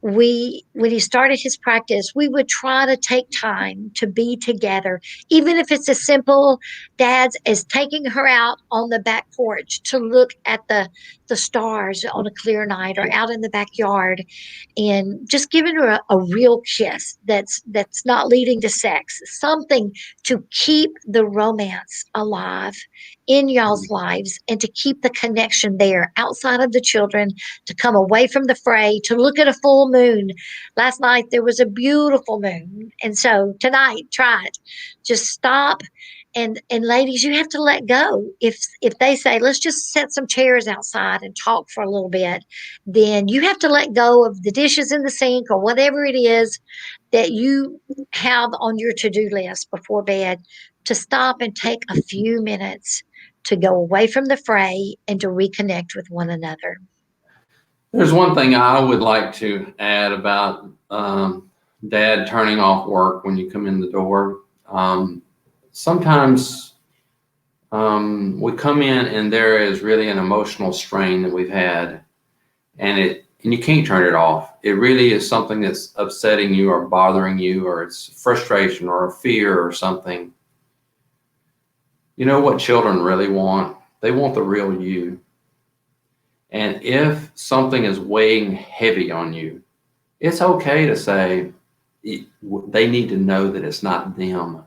he started his practice, we would try to take time to be together, even if it's as simple, dads, as taking her out on the back porch to look at the stars on a clear night or out in the backyard and just giving her a real kiss that's not leading to sex, something to keep the romance alive in y'all's lives and to keep the connection there outside of the children, to come away from the fray, to look at a full moon. Last night there was a beautiful moon. And so tonight, try it. Just stop. And ladies, you have to let go. If they say, let's just set some chairs outside and talk for a little bit, then you have to let go of the dishes in the sink or whatever it is that you have on your to-do list before bed, to stop and take a few minutes to go away from the fray and to reconnect with one another. There's one thing I would like to add about dad turning off work when you come in the door. Sometimes we come in and there is really an emotional strain that we've had, and you can't turn it off. It really is something that's upsetting you or bothering you, or it's frustration or a fear or something. You know what children really want? They want the real you. And if something is weighing heavy on you, it's okay to say they need to know that it's not them.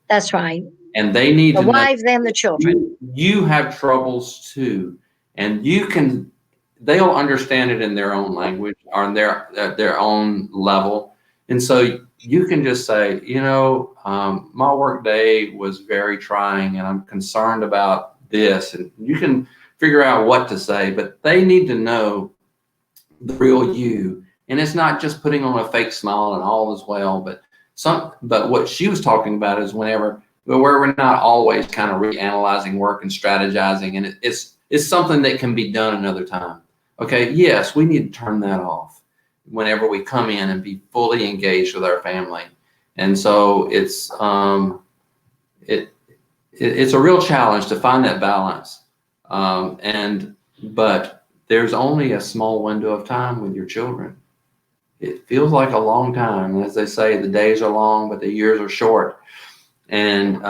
That's right. And they need The to know wives and the children. you have troubles too. And they'll understand it in their own language or in their own level. And so you can just say, my work day was very trying and I'm concerned about this. And you can figure out what to say, but they need to know the real you. And it's not just putting on a fake smile and all is well, but what she was talking about is where we're not always kind of reanalyzing work and strategizing, and it's something that can be done another time. Okay, yes, we need to turn that off whenever we come in and be fully engaged with our family. And so it's a real challenge to find that balance. But there's only a small window of time with your children. It feels like a long time. As they say, the days are long, but the years are short. And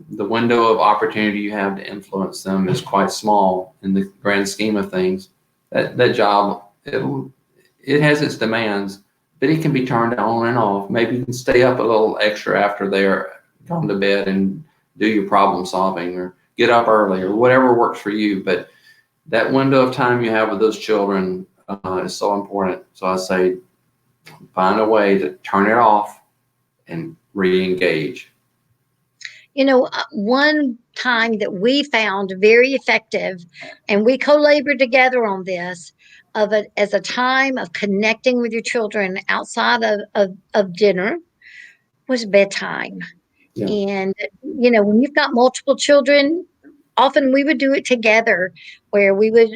the window of opportunity you have to influence them is quite small in the grand scheme of things. That job, it has its demands, but it can be turned on and off. Maybe you can stay up a little extra after come to bed and do your problem solving or get up early or whatever works for you. But that window of time you have with those children is so important. So I say, find a way to turn it off and re-engage. One time that we found very effective, and we co-labored together on this, as a time of connecting with your children outside of dinner, was bedtime. Yeah. And, when you've got multiple children, often we would do it together where we would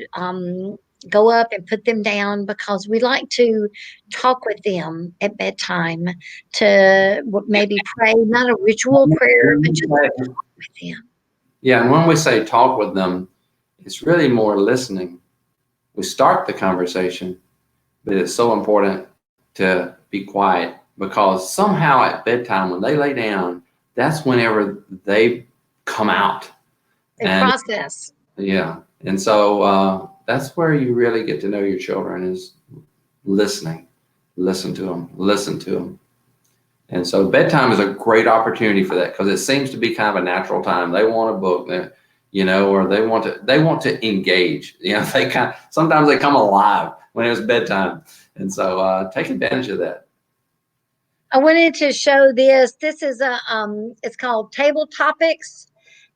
go up and put them down because we like to talk with them at bedtime to maybe pray, not a ritual prayer, but just talk with them. Yeah, and when we say talk with them, it's really more listening. We start the conversation, but it's so important to be quiet because somehow at bedtime, when they lay down, that's whenever they come out. And process. Yeah. And so that's where you really get to know your children is listening. Listen to them. And so bedtime is a great opportunity for that because it seems to be kind of a natural time. They want a book, or they want to engage. Sometimes they come alive when it's bedtime. And so take advantage of that. I wanted to show this. This is it's called Table Topics.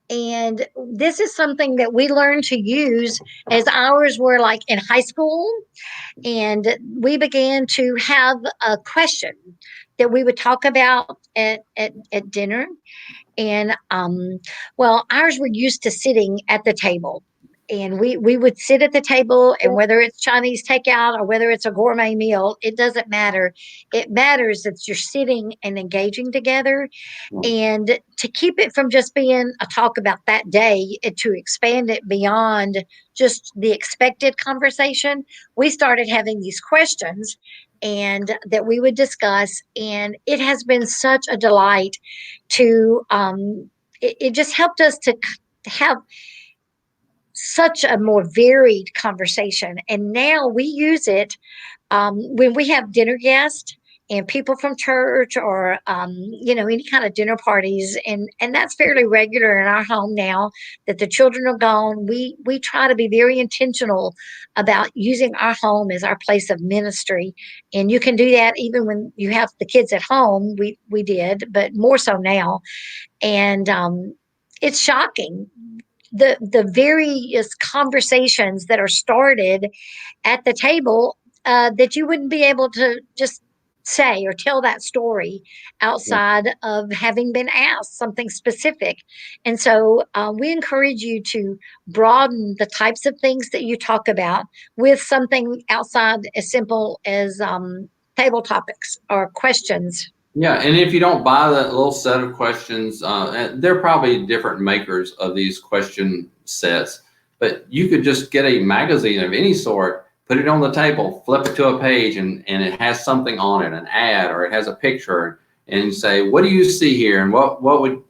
And this is something that we learned to use as ours were like in high school. And we began to have a question that we would talk about at dinner. And ours were used to sitting at the table. And we would sit at the table, and whether it's Chinese takeout or whether it's a gourmet meal, it doesn't matter. It matters that you're sitting and engaging together. And to keep it from just being a talk about that day and to expand it beyond just the expected conversation, we started having these questions and that we would discuss. And it has been such a delight to, it just helped us to have such a more varied conversation. And now we use it when we have dinner guests and people from church or any kind of dinner parties, and that's fairly regular in our home now that the children are gone. We try to be very intentional about using our home as our place of ministry, and you can do that even when you have the kids at home. We did, but more so now. And it's shocking the various conversations that are started at the table that you wouldn't be able to just say or tell that story outside of having been asked something specific. And so we encourage you to broaden the types of things that you talk about with something outside as simple as table topics or questions. Yeah, and if you don't buy that little set of questions, they're probably different makers of these question sets, but you could just get a magazine of any sort, put it on the table, flip it to a page, and it has something on it, an ad, or it has a picture, and say, what do you see here? And what would,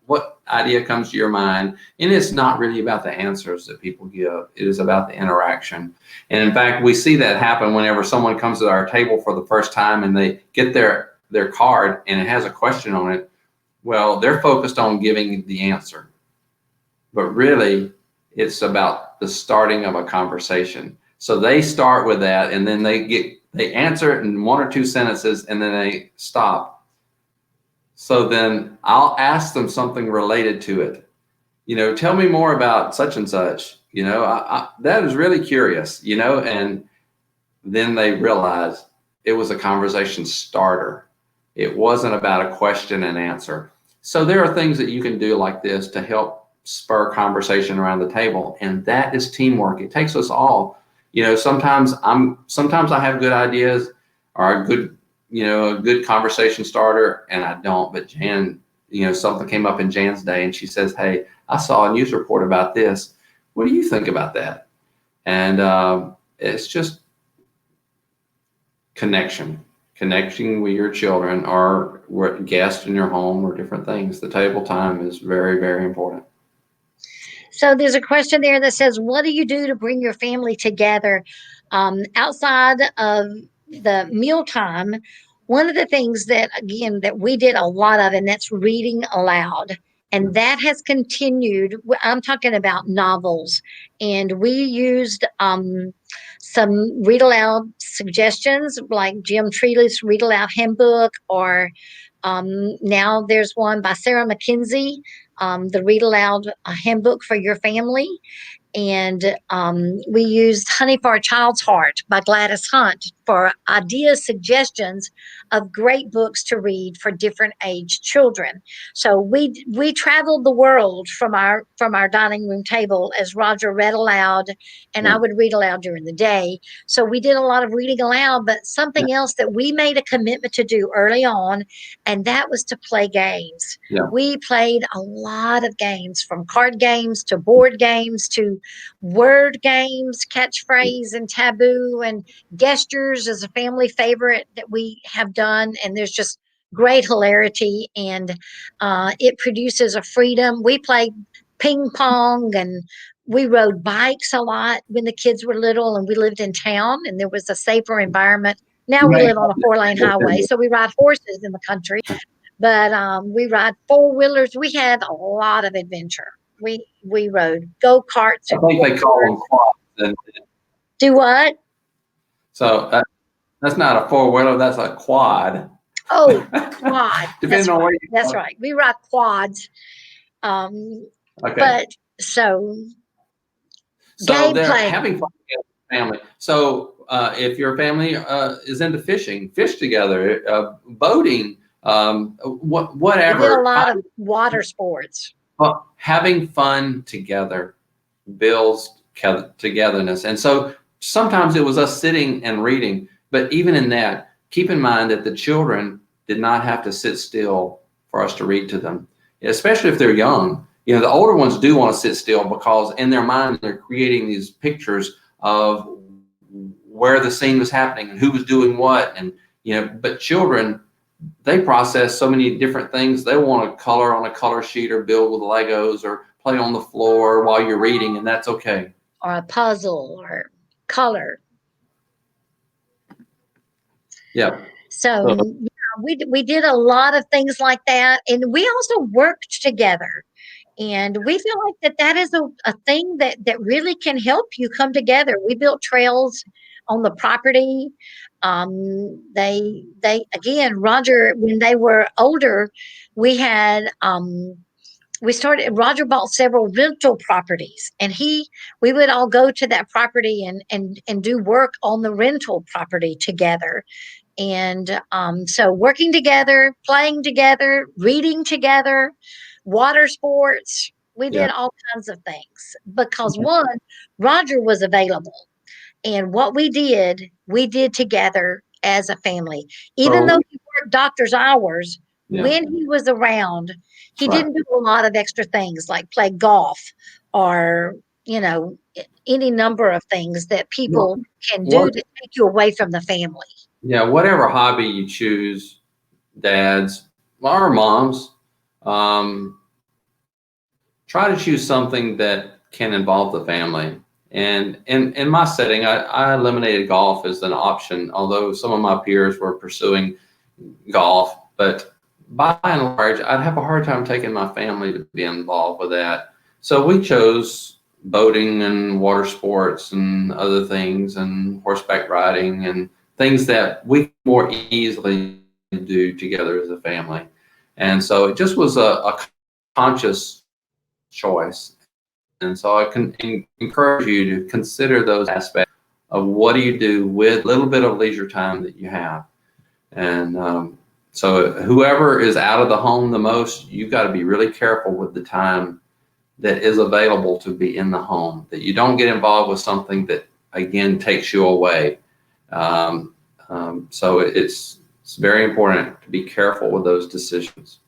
what idea comes to your mind? And it's not really about the answers that people give. It is about the interaction. And in fact, we see that happen whenever someone comes to our table for the first time and they get their card and it has a question on it. Well, they're focused on giving the answer, but really it's about the starting of a conversation. So they start with that, and then they answer it in one or two sentences, and then they stop. So then I'll ask them something related to it. Tell me more about such and such. That is really curious. And then they realize it was a conversation starter. It wasn't about a question and answer. So there are things that you can do like this to help spur conversation around the table, and that is teamwork. It takes us all. Sometimes I have good ideas or a good conversation starter, and I don't. But Jan, something came up in Jan's day, and she says, "Hey, I saw a news report about this. What do you think about that?" And it's just connecting with your children or guests in your home or different things. The table time is very, very important. So there's a question there that says, what do you do to bring your family together outside of the mealtime? one of the things that, again, that we did a lot of, and that's reading aloud. And that has continued. I'm talking about novels. And we used some read aloud suggestions like Jim Treeley's Read Aloud Handbook, or now there's one by Sarah McKenzie, the Read Aloud Handbook for Your Family. And we used Honey for a Child's Heart by Gladys Hunt for ideas, suggestions of great books to read for different age children. So we traveled the world from our dining room table as Roger read aloud, and I would read aloud during the day. So we did a lot of reading aloud, but something else that we made a commitment to do early on, and that was to play games. Yeah. We played a lot of games, from card games to board games to word games, catchphrase and taboo, and gestures is a family favorite that we have done. And there's just great hilarity, and it produces a freedom. We played ping pong, and we rode bikes a lot when the kids were little, and we lived in town and there was a safer environment. Now we live on a 4-lane highway, so we ride horses in the country, but we ride four-wheelers. We had a lot of adventure. We rode go-karts. I think they call them quads. And Do what? so that's not a four-wheeler, that's a quad. Oh, quad. Depending on where you That's go. right. We ride quads. Okay. But so So they're gameplay. having fun together with the family. So if your family is into fishing, fish together, boating, We whatever. did a lot of water sports. Well, having fun together builds togetherness. And so sometimes it was us sitting and reading, but even in that, keep in mind that the children did not have to sit still for us to read to them, especially if they're young. You know, the older ones do want to sit still because in their mind, they're creating these pictures of where the scene was happening and who was doing what. And, you know, but children, they process so many different things. They want to color on a color sheet or build with Legos or play on the floor while you're reading, and that's okay. Or a puzzle or color. Yeah. So yeah, we did a lot of things like that. And we also worked together. And we feel like that is a thing that really can help you come together. We built trails on the property. They again, Roger, when they were older, we had Roger bought several rental properties, and we would all go to that property and do work on the rental property together. And so working together, playing together, reading together, water sports, we did all kinds of things because one, Roger was available. And what we did together as a family. Even though he worked doctor's hours, when he was around, he didn't do a lot of extra things like play golf or, you know, any number of things that people can do to take you away from the family. Yeah, whatever hobby you choose, dads or moms, try to choose something that can involve the family. And in my setting, I eliminated golf as an option, although some of my peers were pursuing golf. But by and large, I'd have a hard time taking my family to be involved with that. So we chose boating and water sports and other things and horseback riding and things that we more easily do together as a family. And so it just was a conscious choice. And so I can encourage you to consider those aspects of what do you do with a little bit of leisure time that you have. And so whoever is out of the home the most, you've got to be really careful with the time that is available to be in the home, that you don't get involved with something that, again, takes you away. So it's very important to be careful with those decisions.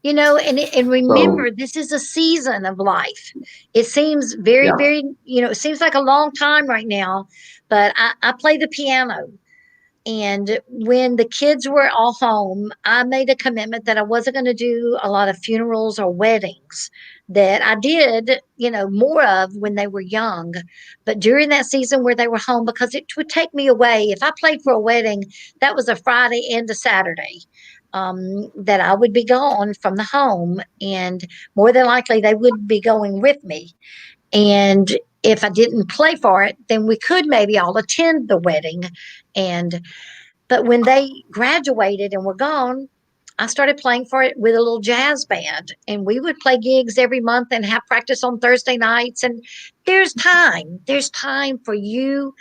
You know, and remember, this is a season of life. It seems very, you know, it seems like a long time right now, but I play the piano. And when the kids were all home, I made a commitment that I wasn't going to do a lot of funerals or weddings that I did, more of when they were young. But during that season where they were home, because it would take me away, if I played for a wedding, that was a Friday and a Saturday that I would be gone from the home. And more than likely, they would be going with me. And if I didn't play for it, then we could maybe all attend the wedding. And but when they graduated and were gone, I started playing for it with a little jazz band. And we would play gigs every month and have practice on Thursday nights. And there's time. There's time for you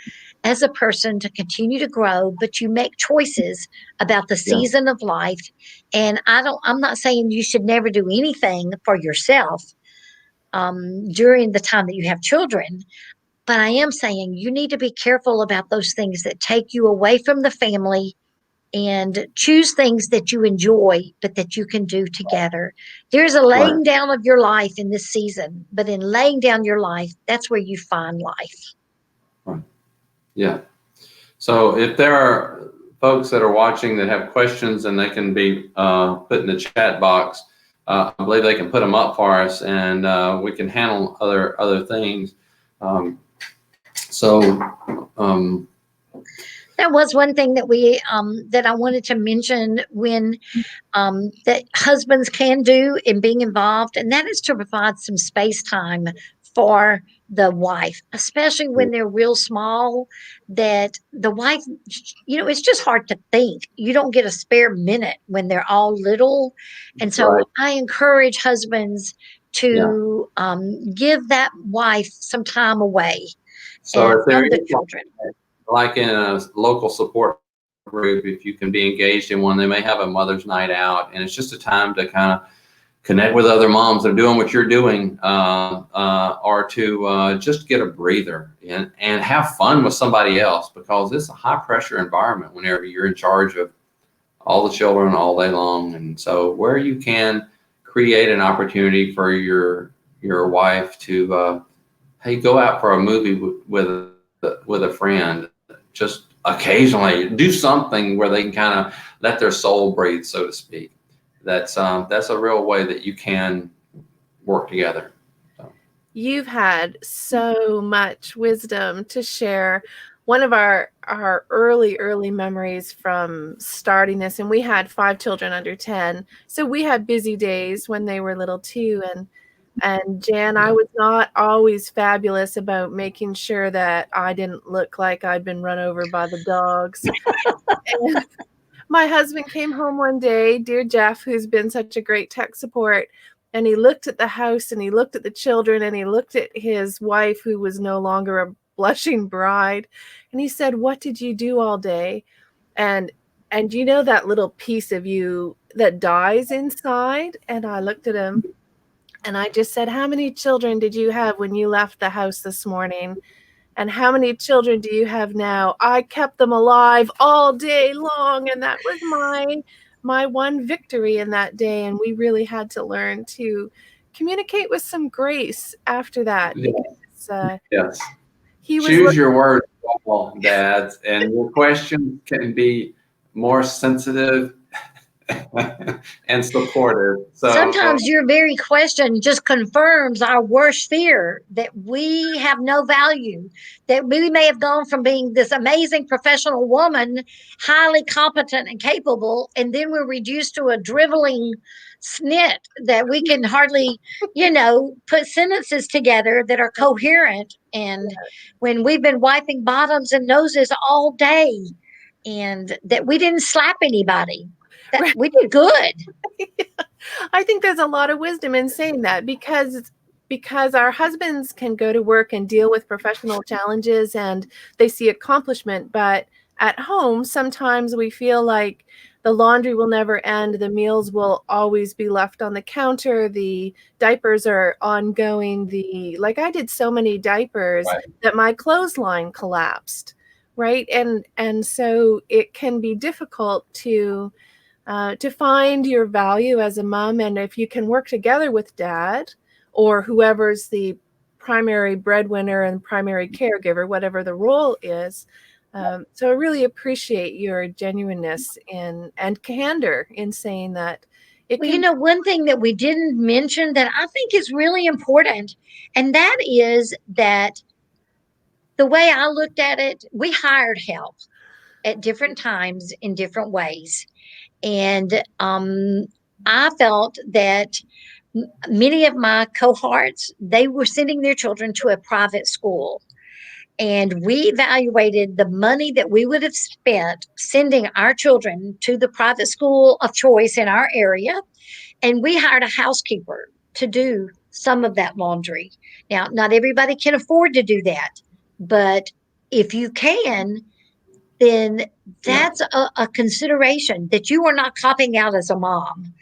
as a person to continue to grow, but you make choices about the Yeah. season of life. And I'm not saying you should never do anything for yourself during the time that you have children. But I am saying you need to be careful about those things that take you away from the family and choose things that you enjoy, but that you can do together. There's a Right. laying down of your life in this season, but in laying down your life, that's where you find life. Right. Yeah. So if there are folks that are watching that have questions, and they can be put in the chat box, I believe they can put them up for us, and we can handle other things. So That was one thing that I wanted to mention when that husbands can do in being involved, and that is to provide some space time for the wife, especially when they're real small. That the wife, it's just hard to think. You don't get a spare minute when they're all little. And so right. I encourage husbands Yeah. to give that wife some time away So if there from the is, children. like in a local support group, if you can be engaged in one, they may have a mother's night out, and it's just a time to kind of connect with other moms that are doing what you're doing, or to just get a breather and have fun with somebody else, because it's a high pressure environment whenever you're in charge of all the children all day long. And so where you can create an opportunity for your wife to hey, go out for a movie with a friend, just occasionally do something where they can kind of let their soul breathe, so to speak. That's a real way that you can work together. So. You've had so much wisdom to share. One of our early memories from starting this, and we had 5 children under 10, so we had busy days when they were little too. And Jan, I was not always fabulous about making sure that I didn't look like I'd been run over by the dogs. And my husband came home one day, dear Jeff, who's been such a great tech support, and he looked at the house and he looked at the children and he looked at his wife, who was no longer a blushing bride, and he said, "What did you do all day?" And that little piece of you that dies inside? And I looked at him and I just said, "How many children did you have when you left the house this morning? And how many children do you have now?" I kept them alive all day long, and that was my one victory in that day. And we really had to learn to communicate with some grace after that, because Yes. he was Choose your words, well, dads, and your questions can be more sensitive and supportive. So Sometimes your very question just confirms our worst fear that we have no value, that we may have gone from being this amazing professional woman, highly competent and capable, and then we're reduced to a driveling snit that we can hardly, put sentences together that are coherent. And when we've been wiping bottoms and noses all day, and that we didn't slap anybody, that we did good. I think there's a lot of wisdom in saying that, because our husbands can go to work and deal with professional challenges and they see accomplishment, but at home sometimes we feel like the laundry will never end, the meals will always be left on the counter, the diapers are ongoing, like I did so many diapers right. that my clothesline collapsed, right? And so it can be difficult to find your value as a mom. And if you can work together with dad or whoever's the primary breadwinner and primary caregiver, whatever the role is, So I really appreciate your genuineness and candor in saying that it Well, can. one thing that we didn't mention that I think is really important, and that is that the way I looked at it, we hired help at different times in different ways. And I felt that many of my cohorts, they were sending their children to a private school. And we evaluated the money that we would have spent sending our children to the private school of choice in our area. And we hired a housekeeper to do some of that laundry. Now, not everybody can afford to do that, but if you can, then Yeah. that's a consideration that you are not copping out as a mom.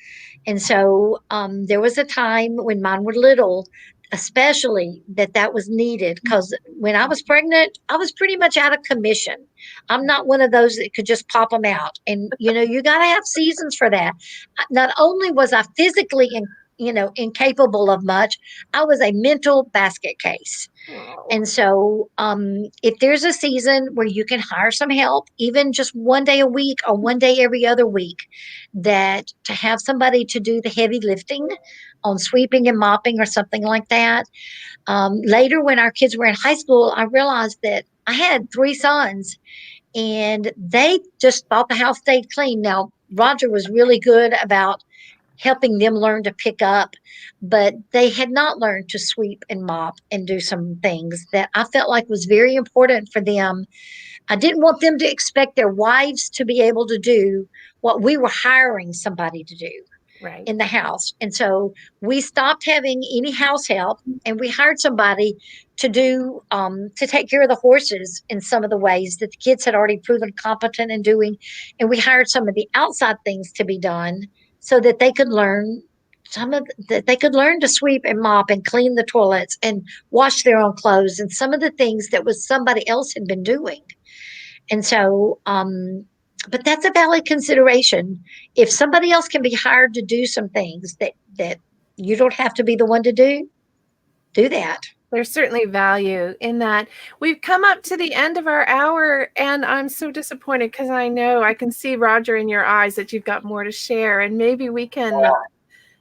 And so there was a time when mine were little, especially that was needed because when I was pregnant, I was pretty much out of commission. I'm not one of those that could just pop them out. And, you got to have seasons for that. Not only was I physically incapable of much, I was a mental basket case. Oh, And so, if there's a season where you can hire some help, even just one day a week or one day every other week, that to have somebody to do the heavy lifting on sweeping and mopping or something like that. Later, when our kids were in high school, I realized that I had three sons and they just thought the house stayed clean. Now, Roger was really good about helping them learn to pick up, but they had not learned to sweep and mop and do some things that I felt like was very important for them. I didn't want them to expect their wives to be able to do what we were hiring somebody to do right. in the house. And so we stopped having any house help and we hired somebody to do to take care of the horses in some of the ways that the kids had already proven competent in doing. And we hired some of the outside things to be done so that they could learn that they could learn to sweep and mop and clean the toilets and wash their own clothes and some of the things that was somebody else had been doing. And so, but that's a valid consideration. If somebody else can be hired to do some things that you don't have to be the one to do that. There's certainly value in that. We've come up to the end of our hour, and I'm so disappointed because I can see, Roger, in your eyes that you've got more to share, and maybe we can.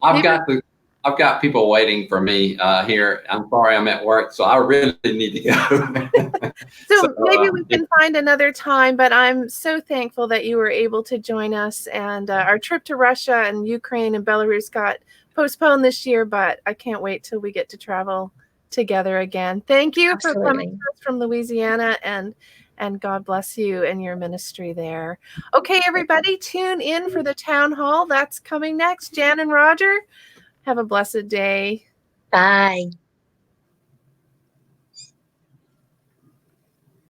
I've Maybe, I've got people waiting for me here. I'm sorry, I'm at work, so I really need to go. so maybe we If can find another time. But I'm so thankful that you were able to join us, and our trip to Russia and Ukraine and Belarus got postponed this year. But I can't wait till we get to travel together again. Thank you for coming Absolutely. to us from Louisiana, and God bless you and your ministry there. Okay, everybody, tune in for the town hall. That's coming next. Jan and Roger, have a blessed day. Bye.